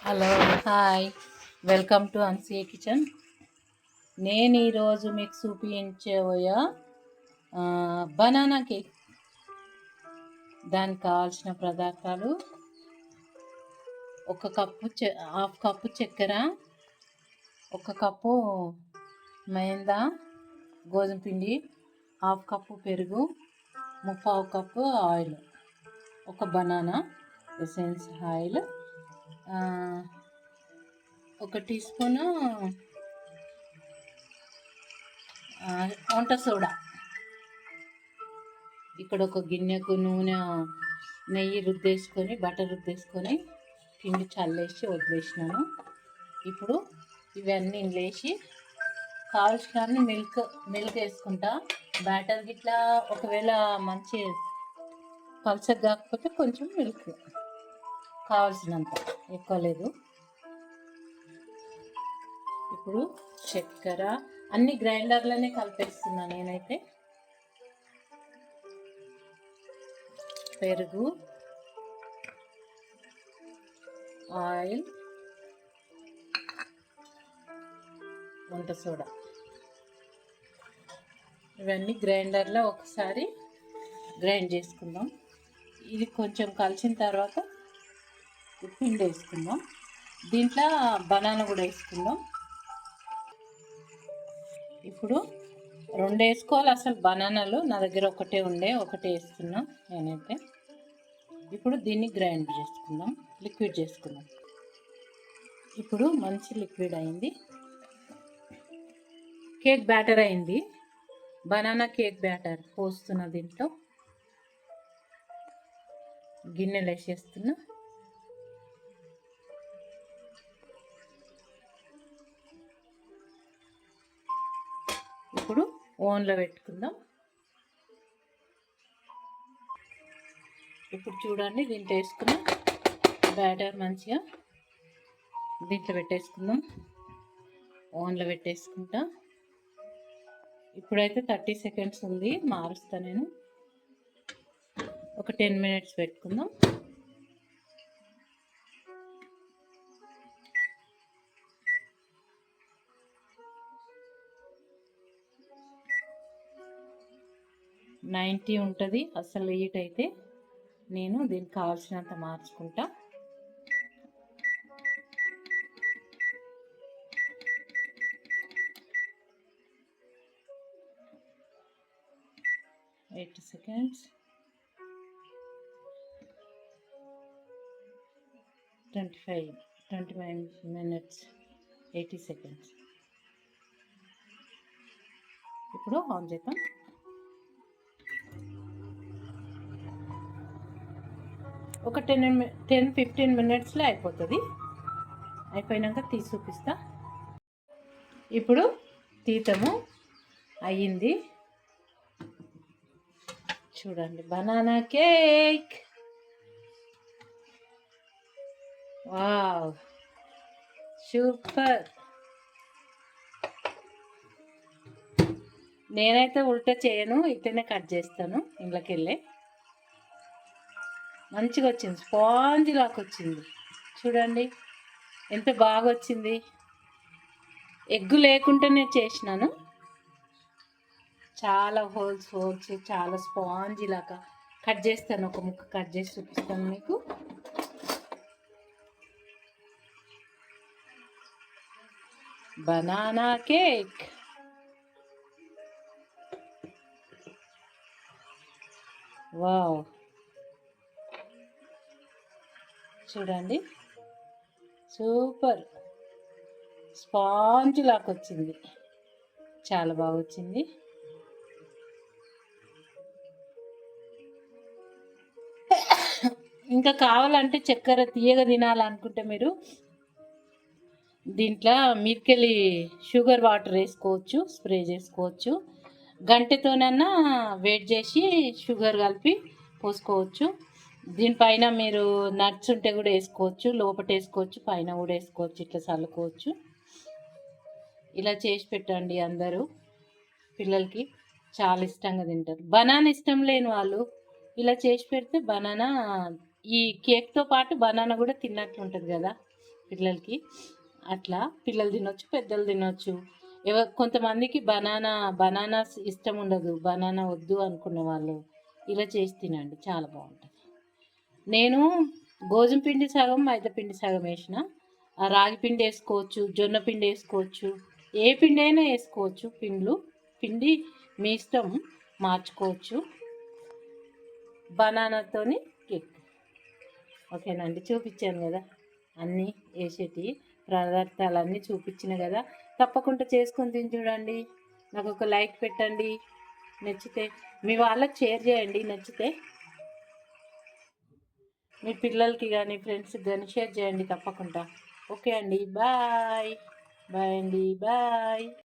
Hello, hi, welcome to అన్సీ kitchen. నేను ఈరోజు మీకు చూపించబోయే బనానా కేక్. దానికి కావాల్సిన పదార్థాలు: హాఫ్ కప్పు చక్కెర, 1 కప్పు మైదా గోధుమ పిండి, హాఫ్ కప్పు పెరుగు, 3/4 cup oil, 1 banana essence oil, 1 teaspoon వంట సోడా. ఇక్కడ ఒక గిన్నెకు నెయ్యి రుద్దేసుకొని, బటర్ రుద్దేసుకొని పిండి చల్లేసి వదిలేసినాను. ఇప్పుడు ఇవన్నీ లేచి కావాల్సిన మిల్క్ వేసుకుంటా. బ్యాటర్ గిట్లా ఒకవేళ మంచి పల్చగా కాకపోతే కొంచెం మిల్క్ కావాల్సినంత, ఎక్కువ లేదు. ఇప్పుడు చక్కెర అన్ని గ్రైండర్లోనే కలిపేస్తున్నా నేనైతే. పెరుగు, ఆయిల్, వంట సోడా, ఇవన్నీ గ్రైండర్లో ఒకసారి గ్రైండ్ చేసుకుందాం. ఇది కొంచెం కలిసిన తర్వాత పిండి వేసుకుందాం. దీంట్లో బనానా కూడా వేసుకుందాం. ఇప్పుడు 2 వేసుకోవాలి. అసలు బనానాలు నా దగ్గర ఒకటే వేస్తున్నా నేనైతే. ఇప్పుడు దీన్ని గ్రైండ్ చేసుకుందాం, లిక్విడ్ చేసుకుందాం. ఇప్పుడు మంచి లిక్విడ్ అయింది, కేక్ బ్యాటర్ అయింది. బనానా కేక్ బ్యాటర్ పోస్తున్నా. దీంట్లో గిన్నెలు వేసేస్తున్నా. ఇప్పుడు ఓవెన్లో పెట్టుకుందాం. ఇప్పుడు చూడండి, దీంట్లో వేసుకున్నాం బ్యాటర్ మంచిగా. దీంట్లో పెట్టేసుకుందాం, ఓవెన్లో పెట్టేసుకుంటా. ఇప్పుడైతే 30 సెకండ్స్ ఉంది, మారుస్తా నేను. ఒక 10 మినిట్స్ పెట్టుకుందాం. ఉంటుంది అసలు హీట్ అయితే. నేను దీనికి కావాల్సినంత మార్చుకుంటా. Eight seconds, 25 minutes, 80 seconds. ఇప్పుడు ఆన్ చేద్దాం. ఒక 10-15 మినిట్స్లో అయిపోతుంది. అయిపోయినాక తీసి చూపిస్తా. ఇప్పుడు తీతము అయ్యింది. చూడండి, బనానా కేక్. Wow, super. నేనైతే ఉల్టా చేయను, ఇట్లనే కట్ చేస్తాను. ఇంట్లోకి వెళ్ళి మంచిగా వచ్చింది, స్పాంజ్ లాగా వచ్చింది. చూడండి ఎంత బాగా వచ్చింది. ఎగ్గు లేకుండానే చేసినాను. చాలా హోల్స్ చాలా స్పాంజ్ లాగా కట్ చేస్తాను. ఒక ముక్క కట్ చేసి చూపిస్తాను మీకు. Banana cake. వావ్, చూడండి సూపర్, స్పాంజ్ లాగా వచ్చింది. చాలా బాగా వచ్చింది. ఇంకా కావాలంటే చక్కెర తీయగా తినాలనుకుంటే మీరు దీంట్లో మీరికెళ్ళి షుగర్ వాటర్ వేసుకోవచ్చు, స్ప్రే చేసుకోవచ్చు. గంటెతోనన్నా వేడి చేసి షుగర్ కలిపి పోసుకోవచ్చు. దీనిపైన మీరు నట్స్ ఉంటే కూడా వేసుకోవచ్చు, లోపల వేసుకోవచ్చు, పైన కూడా వేసుకోవచ్చు. ఇట్లా చల్లుకోవచ్చు. ఇలా చేసి పెట్టండి, అందరూ పిల్లలకి చాలా ఇష్టంగా తింటారు. బనానా ఇష్టం లేని వాళ్ళు ఇలా చేసి పెడితే బనానా ఈ కేక్తో పాటు బనానా కూడా తిన్నట్లు ఉంటుంది కదా. పిల్లలకి. అట్లా పిల్లలు తినొచ్చు, పెద్దలు తినొచ్చు. కొంతమందికి బనానాస్ ఇష్టం ఉండదు, బనానా వద్దు అనుకునే వాళ్ళు ఇలా చేసి తినండి, చాలా బాగుంటుంది. నేను గోధుమ పిండి సగం, మైదా పిండి సగం వేసిన. రాగి పిండి వేసుకోవచ్చు, జొన్న పిండి వేసుకోవచ్చు, ఏ పిండి అయినా వేసుకోవచ్చు. పిండి మీ ఇష్టం, మార్చుకోవచ్చు. బనానాతోని కేక్. ఓకేనండి, చూపించాను కదా అన్నీ వేసేటి పదార్థాలన్నీ చూపించిన కదా. తప్పకుండా చేసుకొని తిని చూడండి. నాకు ఒక లైక్ పెట్టండి, నచ్చితే మీ వాళ్ళకి షేర్ చేయండి, నచ్చితే మీ పిల్లలకి కానీ ఫ్రెండ్స్కి కానీ షేర్ చేయండి తప్పకుండా. ఓకే అండి, బాయ్. బాయ్ అండి, బాయ్.